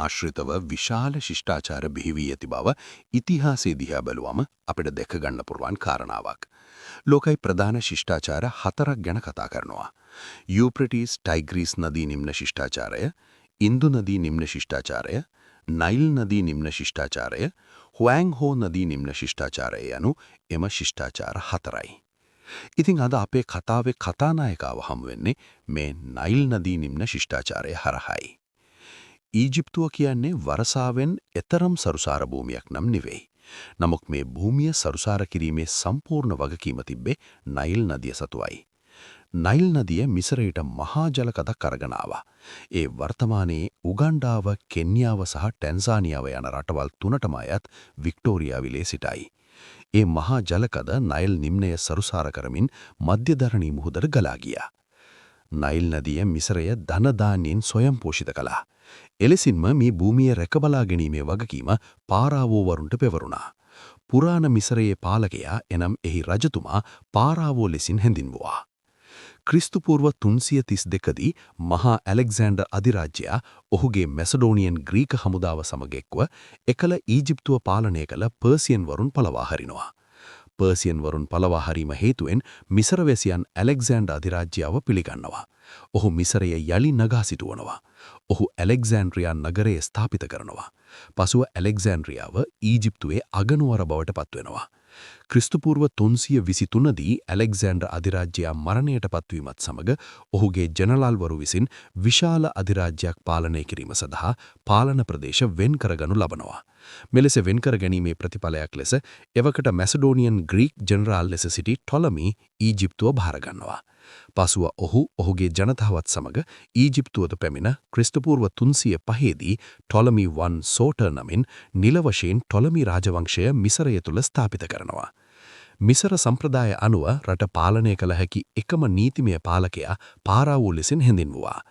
ආශ්‍රිතව විශාල ශිෂ්ටාචාර බිහිවී ඇති බව ඉතිහාසයේ දිහා බැලුවම අපිට දැක ගන්න පුළුවන් කාරණාවක්. ලෝකයේ ප්‍රධාන ශිෂ්ටාචාර 4ක් ගැන කතා කරනවා. යූෆ්‍රටිස් ටයිග්‍රීස් නදී නිම්න ශිෂ්ටාචාරය, ඉන්දු නදී නිම්න ශිෂ්ටාචාරය, නයිල් නදී නිම්න ශිෂ්ටාචාරය, හුઆන්ග් හෝ නදී නිම්න ශිෂ්ටාචාරය යනු එම ශිෂ්ටාචාර 4යි. ඉතින් අද අපේ කතාවේ කතානායකව හමු වෙන්නේ මේ නයිල් නදී නිම්න ශිෂ්ටාචාරය හරහායි. ඊජිප්තුව කියන්නේ වරසාවෙන් එතරම් සරුසාර භූමියක් නම් නෙවෙයි. නමුත් මේ භූමිය සරුසාර කිරීමේ සම්පූර්ණ වගකීම තිබ්බේ නයිල් නදිය සතුවයි. නයිල් නදිය මිසරයට මහා ජලකඳක් අරගෙන ආවා. ඒ වර්තමානයේ උගන්ඩාව, කෙන්යාව සහ ටැන්සානියාව යන රටවල් තුනටම අයත් වික්ටෝරියා විලේ සිටයි. ඒ මහා ජලකඳ නයිල් නිම්නය සරුසාර කරමින් මධ්‍යධරණී මුහුදට ගලා ගියා. නයිල් නදිය මිසරය ධන දාන්‍යයෙන් ස්වයං පෝෂිත කළා. එලෙසින්ම මේ භූමිය රැකබලා ගැනීමේ වගකීම පාරාවෝ වරුන්ට පෙවරුණා. පුරාණ මිසරයේ පාලකයා එනම් එහි රජතුමා පාරාවෝ ලෙසින් හැඳින්වුවා. ක්‍රිස්තු පූර්ව 332දී මහා ඇලෙක්සැන්ඩර් අධිරාජ්‍යයා ඔහුගේ මැසඩෝනියන් ග්‍රීක හමුදාව සමග එක්ව එකල ඊජිප්තුව පාලනය කළ පර්සියන් වරුන් පළවා හරිනවා. පර්සියන් වරුන් පළවා හරීම හේතුවෙන් මිසරවැසියන් ඇලෙක්සැන්ඩර් අධිරාජ්‍යව පිළිගන්නවා. ඔහු මිසරය යලි නගා සිටුවනවා. ඔහු ඇලෙක්සැන්ඩ්‍රියා නගරය ස්ථාපිත කරනවා. පසුව ඇලෙක්සැන්ඩ්‍රියාව ඊජිප්තුවේ අගනුවර බවට පත්වෙනවා. ක්‍රිස්තු පූර්ව 323දී ඇලෙක්සැන්ඩර් අධිරාජ්‍යයා මරණයට පත්වීමත් සමග ඔහුගේ ජනරාල්වරු විසින් විශාල අධිරාජ්‍යයක් පාලනය කිරීම සඳහා පාලන ප්‍රදේශ වෙන් කරගනු ලබනවා. මෙලෙස වෙන් කර ගැනීමේ ප්‍රතිඵලයක් ලෙස එවකට මැසඩෝනියන් ග්‍රීක් ජනරාල් ලෙස සිටි ටොලමි ඊජිප්තුව භාර ගන්නවා. පසුව ඔහු ඔහුගේ ජනතාවත් සමග ඊජිප්තුවට පැමිණ ක්‍රිස්තු පූර්ව 305දී ටොලමි 1 සෝටර් නමින් නිල වශයෙන් ටොලමි රාජවංශය මිසරය තුල ස්ථාපිත කරනවා. මිසර සම්ප්‍රදාය අනුව රට පාලනය කළ හැකි එකම නීතිමය පාලකයා පාරාවෝ ලෙසින් හැඳින්වුවා.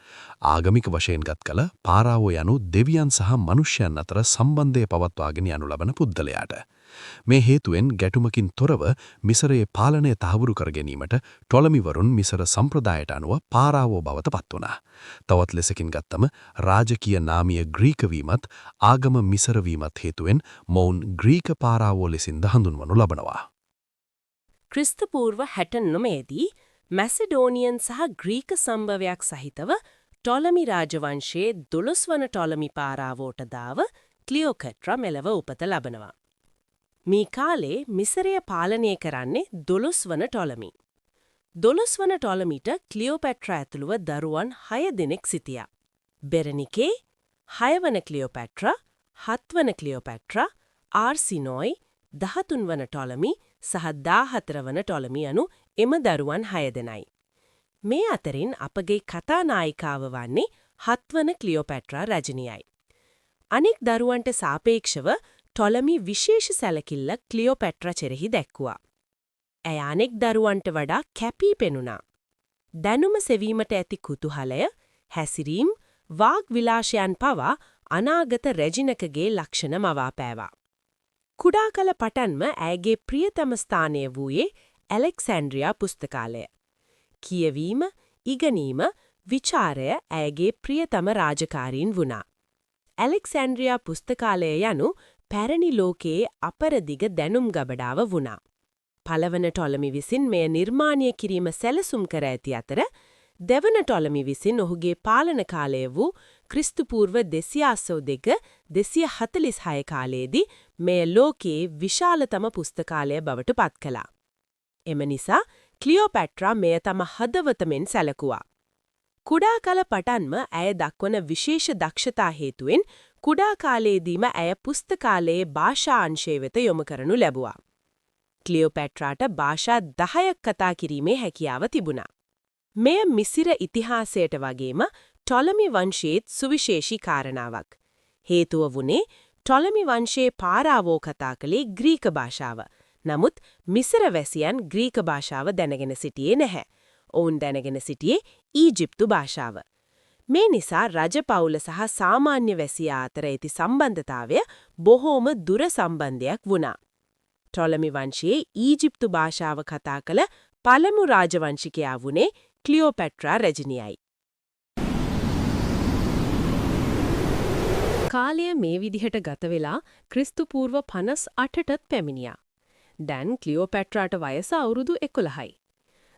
ආගමික වශයෙන් ගත් කළ පාරාවෝ යනු දෙවියන් සහ මනුෂ්‍යයන් අතර සම්බන්ධය පවත්වාගෙන යනු ලබන පුද්ගලයාට. මේ හේතුවෙන් ගැටුමකින් තොරව මිසරයේ පාලනය තහවුරු කර ගැනීමට ටොලමිවරුන් මිසර සම්ප්‍රදායට අනුව පාරාවෝ බවට පත් වුණා. තවත් ලෙසකින් ගත්තම රාජකීය නාමීය ග්‍රීක වීමත් ආගම මිසර වීමත් හේතුවෙන් මොවුන් ග්‍රීක පාරාවෝ ලෙසින්ද හඳුන්වනු ලබනවා. ක්‍රිස්තු පූර්ව 69දී මැසඩෝනියන් සහ ග්‍රීක සම්භවයක් සහිතව ටොලමි රාජවංශයේ 12 වන ටොලමි පාරාවෝට දාව ක්ලියෝපැට්‍රා මෙලව උපත ලබනවා. මේ කාලේ මිසරය පාලනය කරන්නේ 12 වන ටොලමි. 12 වන ටොලමිට ක්ලියෝපැට්‍රා ඇතුළුව දරුවන් 6 දෙනෙක් සිටියා. බෙරනිකේ, 6 වන ක්ලියෝපැට්‍රා, 7 වන ක්ලියෝපැට්‍රා, ආර්සිනෝයි, 13 වන ටොලමි සහ 14 වන ටොලමි යනු එම දරුවන් 6 දෙනයි. මේ අතරින් අපගේ කතානායිකාව වන්නේ 7 වන ක්ලියෝපැට්‍රා රජනියයි. අනෙක් දරුවන්ට සාපේක්ෂව ටොලමි විශේෂ සැලකිල්ල ක්ලියෝපැට්‍රා කෙරෙහි දැක්වුවා. ඇය අනෙක් දරුවන්ට වඩා කැපී පෙනුණා. දැනුම සෙවීමට ඇති කුතුහලය, හැසිරීම්, වාග් විලාසයන් පවා අනාගත රැජිනකගේ ලක්ෂණ මවාපෑවා. කුඩා කල පටන්ම ඇයගේ ප්‍රියතම ස්ථානය වූයේ ඇලෙක්සැන්ඩ්‍රියා පුස්තකාලය. කියවීම, ඉගෙනීම, විචාරය ඇයගේ ප්‍රියතම රාජකාරීන් වුණා. ඇලෙක්සැන්ඩ්‍රියා පුස්තකාලය යනු පැරණි ලෝකයේ අපරදිග දැනුම් ගබඩාව වුණා. පළවන ටොලමි විසින් මෙය නිර්මාණය කිරීම සැලසුම් කර ඇති අතර දෙවන ටොලමි විසින් ඔහුගේ පාලන කාලය වූ ක්‍රිස්තු පූර්ව 282-246 කාලයේදී මෙය ලෝකයේ විශාලතම පුස්තකාලය බවට පත් කළා. එම නිසා ක්ලියෝපැට්‍රා මෙය තම හදවතෙන් සැලකුවා. කුඩා කල පටන්ම ඇය දක්වන විශේෂ දක්ෂතා හේතුවෙන් කුඩා කාලයේදීම ඇය පුස්තකාලයේ භාෂා අංශය වෙත යොමු කරනු ලැබුවා. ක්ලියෝපැට්‍රාට භාෂා 10ක් කතා කිරීමේ හැකියාව තිබුණා. මෙය මිසිර ඉතිහාසයට වගේම ටොලමි වංශයේත් සුවිශේෂී කාරණාවක්. හේතුව වුණේ ටොලමි වංශයේ පාරාවෝ කතා කළේ ග්‍රීක භාෂාව. නමුත් මිසර වැසියන් ග්‍රීක භාෂාව දැනගෙන සිටියේ නැහැ. ඔවුන් දැනගෙන සිටියේ ඊජිප්තු භාෂාව. මේ නිසා රජපෞල සහ සාමාන්‍ය වැසියා අතර ඇති සම්බන්ධතාවය බොහෝම දුර සම්බන්ධයක් වුණා. ටොලමි වංශයේ ඊජිප්තු භාෂාව කතා කළ පළමු රාජවංශිකයා වුණේ ක්ලියෝපැට්‍රා රජනියයි. කාලය මේ විදිහට ගත වෙලා ක්‍රිස්තු පූර්ව 58ටත් පැමිණියා. දැන් ක්ලියෝපැට්‍රාට වයස අවුරුදු 11යි.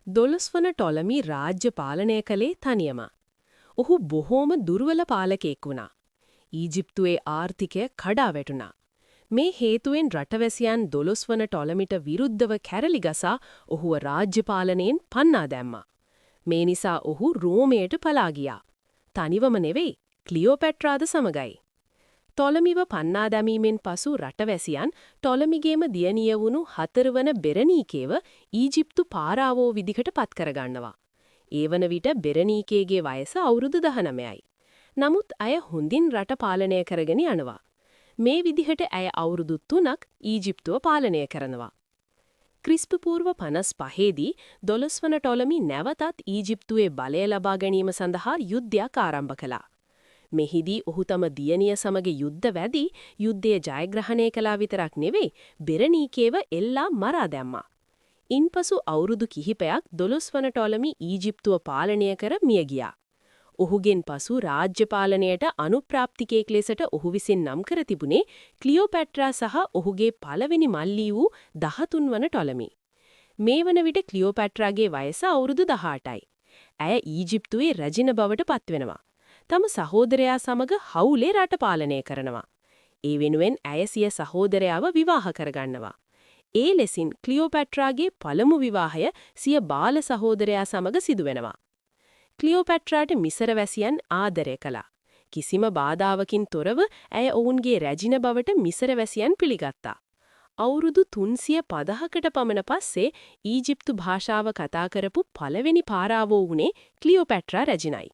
12 වන ටොලමි රාජ්‍ය පාලනය කළේ තනියම. ඔහු බොහෝම දුර්වල පාලකයෙක් වුණා. ඊජිප්තුවේ ආර්ථිකය කඩා වැටුණා. මේ හේතුවෙන් රටවැසියන් 12 වන ටොලමිට විරුද්ධව කැරලි ගසා ඔහුව රාජ්‍ය පාලනයෙන් පන්නා දැම්මා. මේ නිසා ඔහු රෝමයට පලා ගියා. තනිවම නෙවෙයි, ක්ලියෝපැට්‍රාද සමගයි. ටොලමිව පන්නා දැමීමෙන් පසු රටවැසියන් ටොලමිගේම දියණිය වුණු 4 වන බෙරනීකේව ඊජිප්තු පාරාවෝ විදිහට පත් කරගන්නවා. ඒ වන විට බෙරනීකේගේ වයස අවුරුදු 19යි. නමුත් ඇය හොඳින් රට පාලනය කරගෙන යනවා. මේ විදිහට ඇය අවුරුදු 3ක් ඊජිප්තුව පාලනය කරනවා. ක්‍රිස්තු පූර්ව 55 දී 12 වන ටොලමි නැවතත් ඊජිප්තුවේ බලය ලබා ගැනීම සඳහා යුද්ධයක් ආරම්භ කළා. මෙහිදී ඔහු තම දියණිය සමග යුද්ධ වැදී යුද්ධය ජයග්‍රහණය කළා විතරක් නෙවෙයි, බෙරනීකේව එල්ලා මරා දැම්මා. ඉන්පසු අවුරුදු කිහිපයක් 12 වන ටොලමි ඊජිප්තුව පාලනය කර මිය ගියා. ඔහුගෙන් පසු රාජ්‍ය පාලනයට අනුප්‍රාප්තිකයෙක් ලෙසට ඔහු විසින් නම් කර තිබුණේ ක්ලියෝපැට්‍රා සහ ඔහුගේ පළවෙනි මල්ලී වූ 13 වන ටොලමි. මේ වන විට ක්ලියෝපැට්‍රාගේ වයස අවුරුදු 18යි. ඇය ඊජිප්තුවේ රැජින බවට පත්වෙනවා. තම සහෝදරයා සමග හවුලේ රට පාලනය කරනවා. ඒ වෙනුවෙන් ඇය සිය සහෝදරයාව විවාහ කරගන්නවා. ඒ ලෙසින් ක්ලියෝපැට්‍රාගේ පළමු විවාහය සිය බාල සහෝදරයා සමග සිදුවෙනවා. ක්ලියෝපැට්‍රාට මිසර වැසියන් ආදරය කළා. කිසිම බාධාවකින් තොරව ඇය ඔවුන්ගේ රැජින බවට මිසර වැසියන් පිළිගත්තා. අවුරුදු 350කට පමණ පස්සේ ඊජිප්තු භාෂාව කතා කරපු පළවෙනි පාරාවෝ වුණේ ක්ලියෝපැට්‍රා රැජිනයි.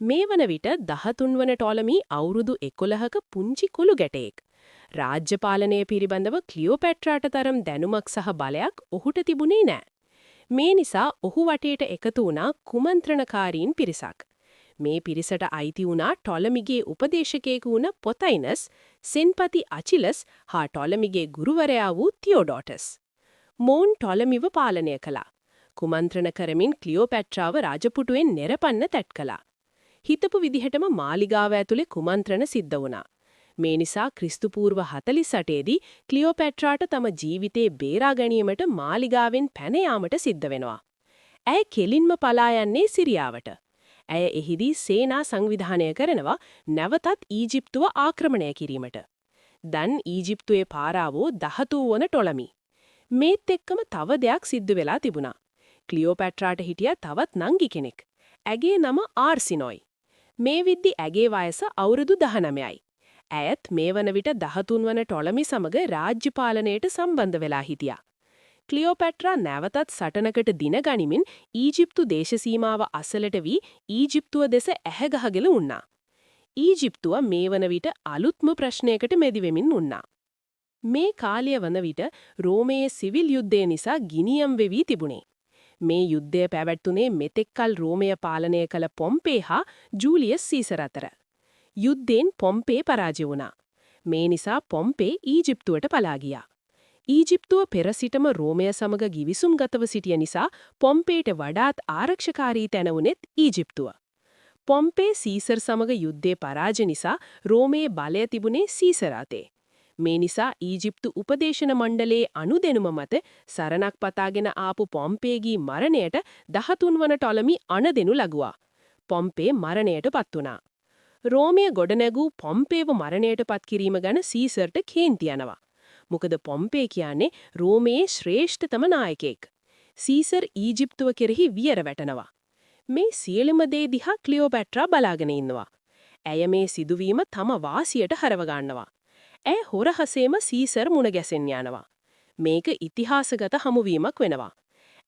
මේ වන විට 13 වන ටොලමි අවුරුදු 11ක පුංචි කුළු ගැටයෙක්. රාජ්‍ය පාලනය පිළිබඳව ක්ලියෝපැට්‍රාට තරම් දැනුමක් සහ බලයක් ඔහුට තිබුණේ නැහැ. මේ නිසා ඔහු වටේට එකතු වුණා කුමන්ත්‍රණකාරීන් පිරිසක්. මේ පිරිසට අයිති වුණා ටොලමිගේ උපදේශකයෙකු වුණ පොතයිනස්, සෙන්පති අචිලස් හා ටොලමිගේ ගුරුවරයා වූ තියෝඩෝටස්. මොවුන් ටොලමිව පාලනය කළා. කුමන්ත්‍රණ කරමින් ක්ලියෝපැට්‍රාව රාජපුටුවෙන් නෙරපන්න තැත් කළා. හිතපු විදිහටම මාලිගාව ඇතුලේ කුමන්ත්‍රණ සිද්ධ වුණා. මේ නිසා ක්‍රිස්තු පූර්ව 48 දී ක්ලියෝපැට්‍රාට තම ජීවිතේ බේරා ගැනීමට මාලිගාවෙන් පැන යාමට සිද්ධ වෙනවා. ඇය කෙලින්ම පලා යන්නේ සිරියාවට. ඇය එහිදී සේනා සංවිධානය කරනවා නැවතත් ඊජිප්තුව ආක්‍රමණය කිරීමට. දැන් ඊජිප්තුවේ පාරාවෝ 13 වන ටොලමි. මේත් එක්කම තව දෙයක් සිද්ධ වෙලා තිබුණා. ක්ලියෝපැට්‍රාට හිටියා තවත් නංගි කෙනෙක්. ඇගේ නම ආර්සිනොයි. මේ විද්දි ඇගේ වයස අවුරුදු 19යි. ඇයත් මේ වන විට 13 වන ටොලමි සමග රාජ්‍ය පාලනයට සම්බන්ධ වෙලා හිටියා. ක්ලියෝපැට්‍රා නැවතත් සටනකට දින ගනිමින් ඊජිප්තු දේශ සීමාව අසලට වී ඊජිප්තුව දෙස ඇහැගහගෙන උන්නා. ඊජිප්තුව මේ වන විට අලුත්ම ප්‍රශ්නයකට මැදි වෙමින් උන්නා. මේ කාලය වන විට රෝමයේ සිවිල් යුද්ධය නිසා ගිනියම් වෙවි තිබුණේ. මේ යුද්ධය පැවැත්ුනේ මෙතෙක්කල් රෝමය පාලනය කළ පොම්පේ හා ජූලියස් සීසර් අතර. යුද්ධෙන් පොම්පේ පරාජය වුණා. මේ නිසා පොම්පේ ඊජිප්තුවට පලා ගියා. ඊජිප්තුව පෙර සිටම රෝමය සමග ගිවිසුම්ගතව සිටිය නිසා පොම්පේට වඩාත් ආරක්ෂකාරී තැන වුණෙත් ඊජිප්තුව. පොම්පේ සීසර් සමග යුද්ධේ පරාජය නිසා රෝමයේ බලය තිබුණේ සීසර් අතේ. මේ නිසා ඊජිප්තු උපදේශන මණ්ඩලයේ අනුදැනුම මත සරණක් පතාගෙන ආපු පොම්පේගේ මරණයට 13 වන ටොලමි අණදෙනු ලගුවා. පොම්පේ මරණයට පත් වුණා. රෝමය ගොඩනැගූ පොම්පේව මරණයට පත් කිරීම ගැන සීසර්ට කේන්ති යනවා. මොකද පොම්පේ කියන්නේ රෝමයේ ශ්‍රේෂ්ඨතම නායකයෙක්. සීසර් ඊජිප්තුව කෙරෙහි වියර වැටෙනවා. මේ සියලුම දේ දිහා ක්ලියෝපැට්‍රා බලාගෙන ඉන්නවා. ඇය මේ සිදුවීම තම වාසියට හරව ගන්නවා. ඇය හොරහසේම සීසර් මුණ ගැසෙන්න යනවා. මේක ඉතිහාසගත හමුවීමක් වෙනවා.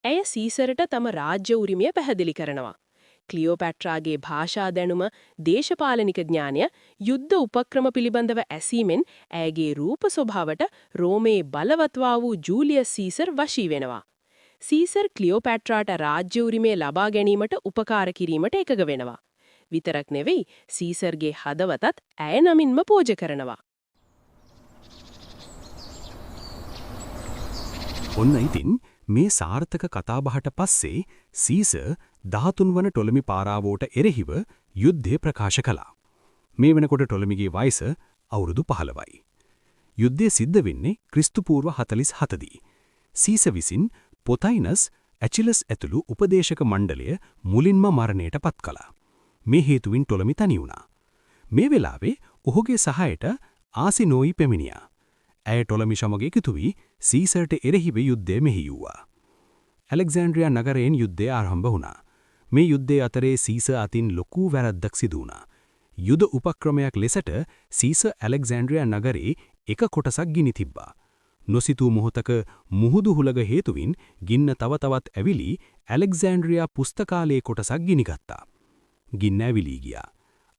ඇය සීසර්ට තම රාජ්‍ය උරිමය පැහැදිලි කරනවා. ක්ලියෝපැට්‍රාගේ භාෂා දැනුම, දේශපාලනික ඥානය, යුද්ධ උපක්‍රම පිළිබඳව ඇසීමෙන් ඇයගේ රූප ස්වභාවට රෝමයේ බලවත්වා වූ ජූලියස් සීසර් වශී වෙනවා. සීසර් ක්ලියෝපැට්‍රාට රාජ්‍ය උරිමය ලබා ගැනීමට උපකාර කිරීමට එකඟ වෙනවා. විතරක් නෙවෙයි සීසර්ගේ හදවතත් ඇය නමින්ම පූජා කරනවා. ඔන්න ඉතින් මේ සාර්ථක කතාබහට පස්සේ සීසර් 13 වන ටොලමි පාරාවෝට එරෙහිව යුද්ධය ප්‍රකාශ කළා. මේ වෙනකොට ටොලමිගේ වයස අවුරුදු 15යි. යුද්ධය සිද්ධ වෙන්නේ ක්‍රිස්තුපූර්ව 47 දී. සීස විසින් පොතයිනස් ඇචිලස් ඇතුළු උපදේශක මණ්ඩලය මුලින්ම මරණයට පත් කළා. මේ හේතුවින් ටොලමි තනි වුණා. මේ වෙලාවේ ඔහුගේ සහයට ආසිනෝයි පැමිණියා. ඇය ටොලමි සමග එකතු වී සීසර්ට එරෙහිව යුද්ධය මෙහෙයුවා. ඇලෙක්සැන්ඩ්‍රියා නගරයෙන් යුද්ධය ආරම්භ වුණා. මේ යුද්ධය අතරේ සීස අතින් ලොකු වැරද්දක් සිදු වුණා. යුද උපක්‍රමයක් ලෙසට සීස ඇලෙක්සැන්ඩ්‍රියා නගරේ එක කොටසක් ගිනි තිබ්බා. නොසිතූ මොහොතක මුහුදු හුලග හේතුවින් ගින්න තව තවත් ඇවිලි ඇලෙක්සැන්ඩ්‍රියා පුස්තකාලයේ කොටසක් ගිනිගත්තා. ගින්න ඇවිලී ගියා.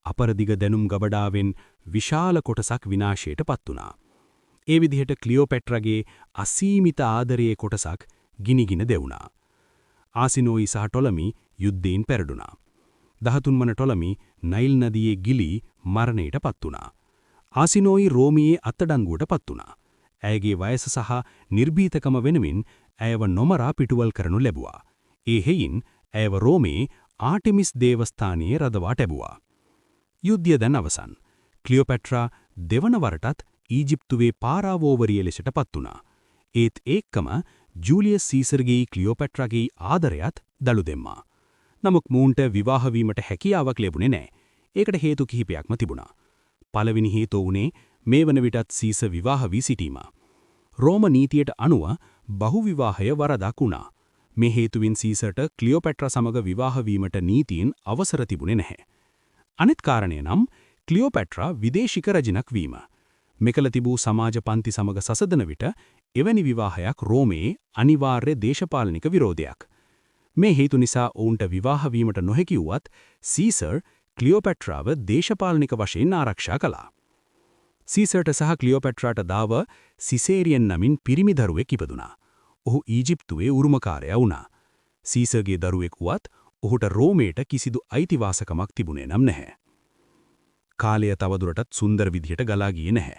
අපරදිග දැනුම් ගබඩාවෙන් විශාල කොටසක් විනාශයට පත් වුණා. ඒ විදිහට ක්ලියෝපැට්‍රාගේ අසීමිත ආදරයේ කොටසක් ගිනිගින දෙවුණා. ආසිනෝයි සහ ටොලමි යුද්ධයෙන් පෙරළුණා. 13 වන ටොලමි නයිල් නදියේ ගිලී මරණයට පත් වුණා. ආසිනෝයි රෝමියේ අත්අඩංගුවට පත් වුණා. ඇයගේ වයස සහ නිර්භීතකම වෙනුවෙන් ඇයව නොමරා පිටුවල් කරනු ලැබුවා. ඒ හේයින් ඇයව රෝමේ ආටිමිස් දේවස්ථානයේ රඳවා තැබුවා. යුද්ධය දැන් අවසන්. ක්ලියෝපැට්‍රා දෙවන වරටත් ඊජිප්තුවේ පාරාවෝවරිය ලෙසට පත් වුණා. ඒත් ඒකම ජූලියස් සීසර්ගේ ක්ලියෝපැට්‍රාගේ ආදරයත් දළු දෙම්මා. නමුත් මූන්ට විවාහ වීමට හැකියාවක් ලැබුණේ නැහැ. ඒකට හේතු කිහිපයක්ම තිබුණා. පළවෙනි හේතුව උනේ මේ වන විටත් සීස විවාහ වී සිටීම. රෝම නීතියට අනුව බහුවිවාහය වරදක් වුණා. මේ හේතුවෙන් සීසර්ට ක්ලියෝපැට්‍රා සමග විවාහ වීමට නීතියෙන් අවසර තිබුණේ නැහැ. අනිත් කාරණය නම් ක්ලියෝපැට්‍රා විදේශික රජිනක් වීම. මෙකල තිබූ සමාජ පන්ති සමග සසදන විට එවැනි විවාහයක් රෝමයේ අනිවාර්ය දේශපාලනික විරෝධයක්. මේ හේතු නිසා ඔවුන්ට විවාහ වීමට නොහැකි වුවත් සීසර් ක්ලියෝපැට්‍රාව දේශපාලනික වශයෙන් ආරක්ෂා කළා. සීසර්ට සහ ක්ලියෝපැට්‍රාට දාව සිසේරියන් නමින් පිරිමි දරුවෙක් ඉපදුනා. ඔහු ඊජිප්තුවේ උරුමකාරයා වුණා. සීසර්ගේ දරුවෙක් වුවත් ඔහුට රෝමයට කිසිදු අයිතිවාසිකමක් තිබුණේ නම් නැහැ. කාලය තවදුරටත් සුන්දර විදිහට ගලා ගියේ නැහැ.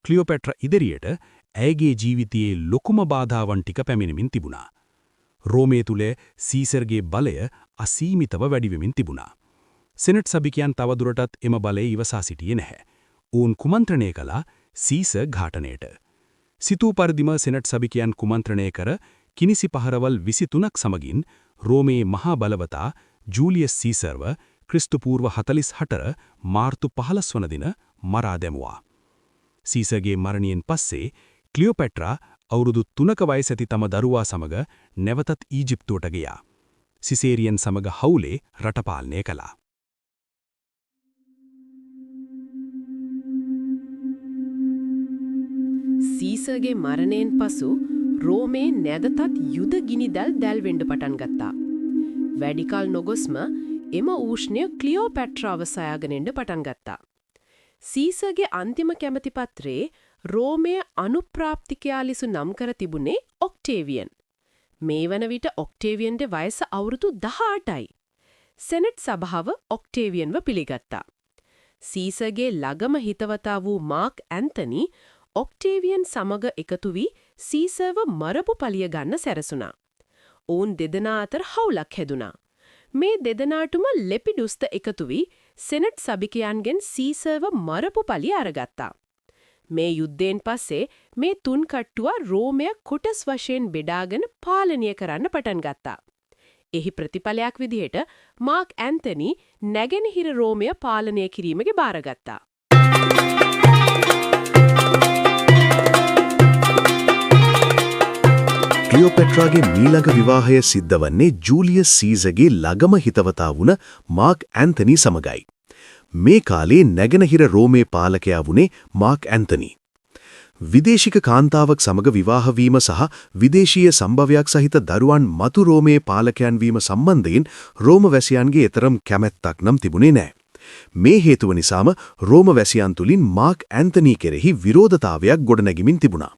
ක්ලියෝපැට්‍රා ඉදිරියට ඇයගේ ජීවිතයේ ලොකුම බාධාවන් ටික පැමිණෙමින් තිබුණා. රෝමයේ තුල සීසර්ගේ බලය අසීමිතව වැඩි වෙමින් තිබුණා. සෙනට් සභිකයන් තවදුරටත් එම බලය ඉවසා සිටියේ නැහැ. ඔවුන් කුමන්ත්‍රණය කළා සීසර් ඝාතනයට. සිතූ පරිදිම සෙනට් සභිකයන් කුමන්ත්‍රණය කර කිනිසි පහරවල් 23ක් සමගින් රෝමයේ මහා බලවතා ජූලියස් සීසර්ව ක්‍රිස්තුපූර්ව 48 මාර්තු 15 වන දින මරා දැමුවා. සීසර්ගේ මරණයෙන් පස්සේ ක්ලියෝපැට්‍රා අවුරුදු 3ක වයස ඇති තම දරුවා සමග නැවතත් ඊජිප්තුවට ගියා. සිසේරියන් සමග හවුලේ රට පාලනය කළා. සීසර්ගේ මරණයෙන් පසු රෝමේ නැදතත් යුද ගිනිදැල් දැල්වෙන්න පටන් ගත්තා. වැඩිකල් නොගොස්ම එම ඌෂ්ණය ක්ලියෝපැට්‍රාව සොයාගෙන එන්න පටන් ගත්තා. සීසර්ගේ අන්තිම කැමැති පත්‍රයේ රෝමයේ අනුප්‍රාප්තිකයා ලෙස නම් කර තිබුණේ ඔක්ටේවියන්. මේ වන විට ඔක්ටේවියන්ගේ වයස අවුරුදු 18යි. සෙනෙට් සභාව ඔක්ටේවියන්ව පිළිගත්තා. සීසර්ගේ ළඟම හිතවතා වූ මාක් ඇන්තනි ඔක්ටේවියන් සමග එකතු වී සීසර්ව මරපු පලිය ගන්න සැරසුණා. ඔවුන් දෙදෙනා අතර හවුලක් හැදුනා. මේ දෙදෙනාටම ලෙපිඩුස්ත එකතු වී සෙනට් සභිකයන්ගෙන් සීසර්ව මරපු පලිය අරගත්තා. මේ යුද්ධයෙන් පස්සේ මේ තුන් කට්ටුව රෝමය කොටස් වශයෙන් බෙදාගෙන පාලනය කරන්න පටන් ගත්තා. එහි ප්‍රතිඵලයක් විදිහට මාක් ඇන්තනි නැගෙනහිර රෝමය පාලනය කිරීමගේ බාරගත්තා. ක්ලියෝපැට්‍රාගේ මීළඟ විවාහය සිද්ධ වන්නේ ජූලියස් සීසර්ගේ ළඟම හිතවතා වුණ මාක් ඇන්තනි සමගයි. මේ කාලේ නැගෙනහිර රෝමේ පාලකයා වුණේ මාක් ඇන්තනි. විදේශික කාන්තාවක් සමග විවාහ වීම සහ විදේශීය සම්භවයක් සහිත දරුවන් මතු රෝමේ පාලකයන් වීම සම්බන්ධයෙන් රෝම වැසියන්ගේ තරම් කැමැත්තක් නම් තිබුණේ නැහැ. මේ හේතුව නිසාම රෝම වැසියන් තුලින් මාක් ඇන්තනි කෙරෙහි විරෝධතාවයක් ගොඩනැගෙමින් තිබුණා.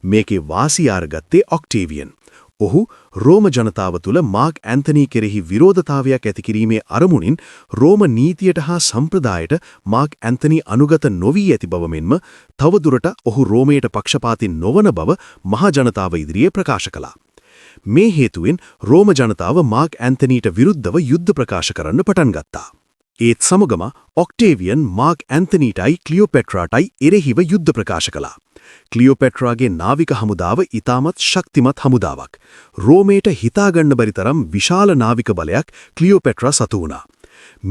මේකේ වාසිය අරගත්තේ ඔක්ටේවියන්. ඔහු රෝම ජනතාව තුළ මාක් ඇන්තනි කෙරෙහි විරෝධතාවයක් ඇති කිරීමේ අරමුණින් රෝම නීතියට හා සම්ප්‍රදායට මාක් ඇන්තනි අනුගත නොවී ඇති බව මෙන්ම තවදුරට ඔහු රෝමයට පක්ෂපාතී නොවන බව මහා ජනතාව ඉදිරියේ ප්‍රකාශ කළා. මේ හේතුවෙන් රෝම ජනතාව මාක් ඇන්තනිට විරුද්ධව යුද්ධ ප්‍රකාශ කරන්න පටන් ගත්තා. ඒත් සමගම ඔක්ටේවියන් මාක් ඇන්තනීටයි ක්ලියෝපෙට්‍රාටයි එරෙහිව යුද්ධ ප්‍රකාශ කළා. ක්ලියෝපෙට්‍රාගේ නාවික හමුදාව ඉතාමත් ශක්තිමත් හමුදාවක්. රෝමේට හිතාගන්න බැරි තරම් විශාල නාවික බලයක් ක්ලියෝපෙට්‍රා සතු වුණා.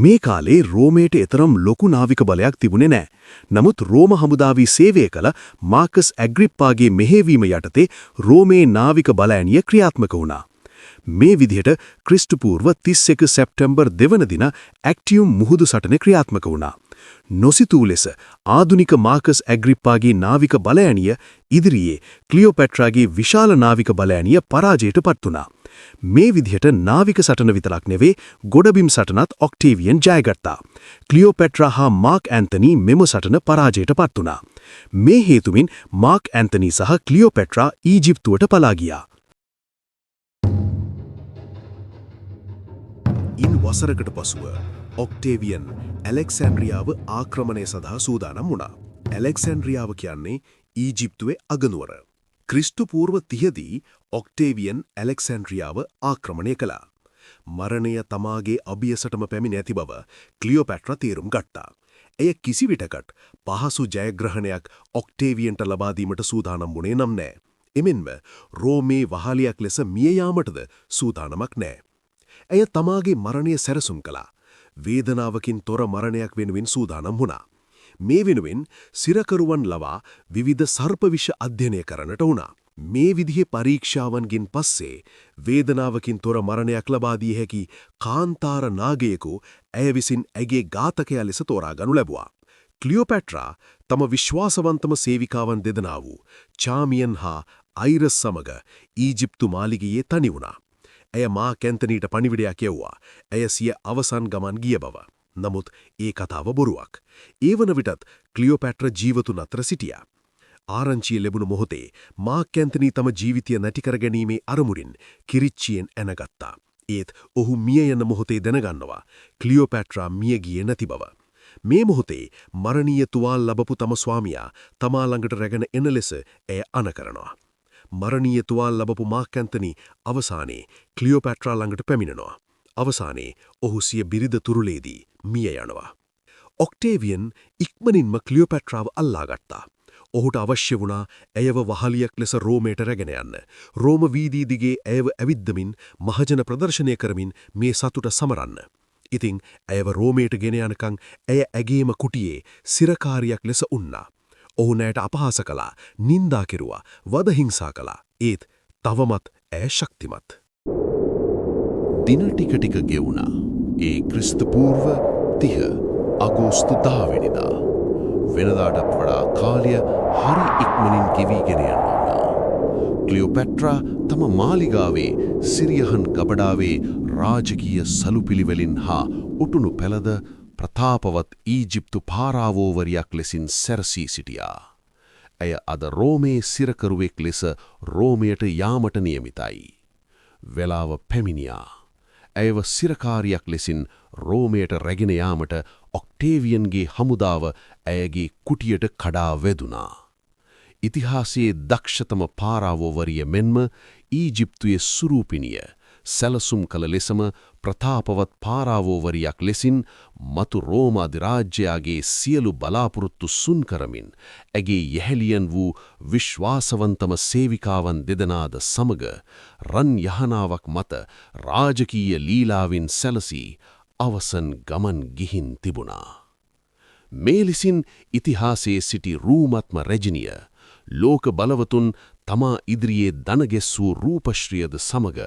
මේ කාලේ රෝමේට එතරම් ලොකු නාවික බලයක් තිබුණේ නැහැ. නමුත් රෝම හමුදාවී සේවය කළ මාකස් ඇග්‍රිප්පාගේ මෙහෙයවීම යටතේ රෝමේ නාවික බලඇණිය ක්‍රියාත්මක වුණා. මේ විදිහට ක්‍රිස්තුපූර්ව 31 සැප්තැම්බර් 2 වන දින ඇක්ටියුම් මුහුදු සටන ක්‍රියාත්මක වුණා. නොසිතූ ලෙස ආධුනික මාකස් ඇග්‍රිප්පාගේ නාවික බලඇණිය ඉදිරියේ ක්ලියෝපෙට්‍රාගේ විශාල නාවික බලඇණිය පරාජයට පත් වුණා. මේ විදිහට නාවික සටන විතරක් නෙවෙයි ගොඩබිම් සටනත් ඔක්ටේවියන් ජයගත්තා. ක්ලියෝපෙට්‍රා හා මාක් ඇන්තනී මෙම සටන පරාජයට පත් වුණා. මේ හේතුවෙන් මාක් ඇන්තනී සහ ක්ලියෝපෙට්‍රා ඊජිප්තුවට පලා ගියා. ඉන් වසරකට පසුව ඔක්ටේවියන් ඇලෙක්සැන්ඩ්‍රියාව ආක්‍රමණය සඳහා සූදානම් වුණා. ඇලෙක්සැන්ඩ්‍රියාව කියන්නේ ඊජිප්තුවේ අගනුවර. ක්‍රිස්තුපූර්ව 30 දී ඔක්ටේවියන් ඇලෙක්සැන්ඩ්‍රියාව ආක්‍රමණය කළා. මරණය තමාගේ අභියසටම පැමිණ ඇති බව ක්ලියෝපැට්‍රා තේරුම් ගත්තා. එය කිසිවිටකට පහසු ජයග්‍රහණයක් ඔක්ටේවියන්ට ලබා දීමට සූදානම් වුණේ නම් නෑ. එමෙන්ම රෝමේ වහලියක් ලෙස මිය යාමටද සූදානමක් නෑ. ඇය තමාගේ මරණය සැරසුම් කළා. වේදනාවකින් තොර මරණයක් වෙනුවෙන් සූදානම් වුණා. මේ වෙනුවෙන් සිරකරුවන් ලවා විවිධ සර්පවිෂ අධ්‍යයනය කරන්නට වුණා. මේ විදිහේ පරීක්ෂාවන්ගෙන් පස්සේ වේදනාවකින් තොර මරණයක් ලබා දී හැකි කාන්තාර නාගයෙකු ඇය විසින් ඇගේ ඝාතකයා ලෙස තෝරාගනු ලැබුවා. ක්ලියෝපැට්‍රා තම විශ්වාසවන්තම සේවිකාවන් දෙදෙනා වූ චාමියන් හා අයිරස් සමග ඊජිප්තු මාලිගයේ තනි වුණා. ඇය මාක් ඇන්තනීට පණිවිඩයක් යැව්වා. ඇය සිය අවසන් ගමන් ගිය බව. නමුත් ඒ කතාව බොරුවක්. ඒ වන විටත් ක්ලියෝපැට්‍රා ජීවතුන් අතර සිටියා. ආරංචිය ලැබුණු මොහොතේ මාක් ඇන්තනී තම ජීවිතය නැති කර ගැනීමේ අරමුණින් කිරිච්චියෙන් ඇනගත්තා. ඒත් ඔහු මිය යන මොහොතේ දැනගන්නවා ක්ලියෝපැට්‍රා මිය ගියේ නැති බව. මේ මොහොතේ මරණීය තුවාල ලැබපු තම ස්වාමියා තමා ළඟට රැගෙන එන ලෙස ඇය අණ කරනවා. මරණීය තුවාල ලැබපු මාක් ඇන්තනී අවසානයේ ක්ලියෝපැට්‍රා ළඟට පැමිණෙනවා. අවසානයේ ඔහු සිය බිරිඳ තුරුලේදී මිය යනවා. ඔක්ටේවියන් ඉක්මනින්ම ක්ලියෝපැට්‍රාව අල්ලාගත්තා. ඔහුට අවශ්‍ය වුණා ඇයව වහලියක් ලෙස රෝමයට රැගෙන යන්න. රෝම වීදී දිගේ ඇයව ඇවිද්දමින් මහජන ප්‍රදර්ශනය කරමින් මේ සතුට සමරන්න. ඉතින් ඇයව රෝමයට ගෙන යනකම් ඇය ඇගේම කුටියේ සිරකාරියක් ලෙස උන්නා. ඔහු නෑට අපහාස කළා, නින්දා කෙරුවා, වද හිංසා කළා. ඒත් තවමත් ඇය ශක්තිමත්. දින ටික ටික ගෙවුණා. ඒ ක්‍රිස්තුපූර්ව 30 අගෝස්තු 10 වෙනිදා. වෙනදාටත් වඩා කාලය හරි ඉක්මනින් ගෙවිගෙන යනවා. ක්ලියෝපැට්‍රා තම මාලිගාවේ සිරියහන් ගබඩාවේ රාජකීය සලුපිලිවලින් හා උටුණු පෙළද ප්‍රතාපවත් ඊජිප්තු පාරාවෝවරියක් ලෙසින් සැරසී සිටියා. ඇය අද රෝමේ සිරකරුවෙක් ලෙස රෝමයට යාමට නියමිතයි. වෙලාව පැමිණියා. ඇයව සිරකාරියක් ලෙසින් රෝමයට රැගෙන යාමට ඔක්ටේවියන්ගේ හමුදාව ඇයගේ කුටියට කඩා වැදුනා. ඉතිහාසයේ දක්ෂතම පාරාවෝවරිය මෙන්ම ඊජිප්තුවේ සුරූපිනිය සැලසුම් කළ ලෙසම ප්‍රතාපවත් පාරාවෝවරියක් ලෙසින් මතු රෝම අධිරාජ්‍යයාගේ සියලු බලාපොරොත්තු සුන් කරමින් ඇගේ යැහැලියන් වූ විශ්වාසවන්තම සේවිකාවන් දෙදෙනාද සමග රන් යහනාවක් මත රාජකීය ලීලාවින් සැලසී අවසන් ගමන් ගිහින් තිබුණා. මේ ලෙසින් ඉතිහාසයේ සිටි රූමත්ම රැජිනිය ලෝක බලවතුන් තමා ඉදිරියේ දනගෙස්සූ රූපශ්‍රියද සමග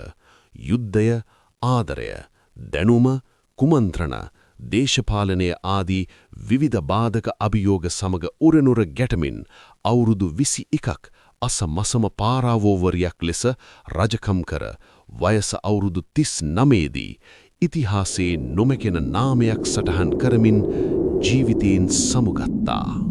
යුද්ධය, ආදරය, දැනුම, කුමන්ත්‍රණ, දේශපාලනය ආදී විවිධ බාධක අභියෝග සමග උරනුර ගැටමින් අවුරුදු 21ක් අසමසම පාරාවෝවරියක් ලෙස රජකම් කර වයස අවුරුදු 39 දී ඉතිහාසයේ නොමැකෙන නාමයක් සටහන් කරමින් ජීවිතයෙන් සමුගත්තා.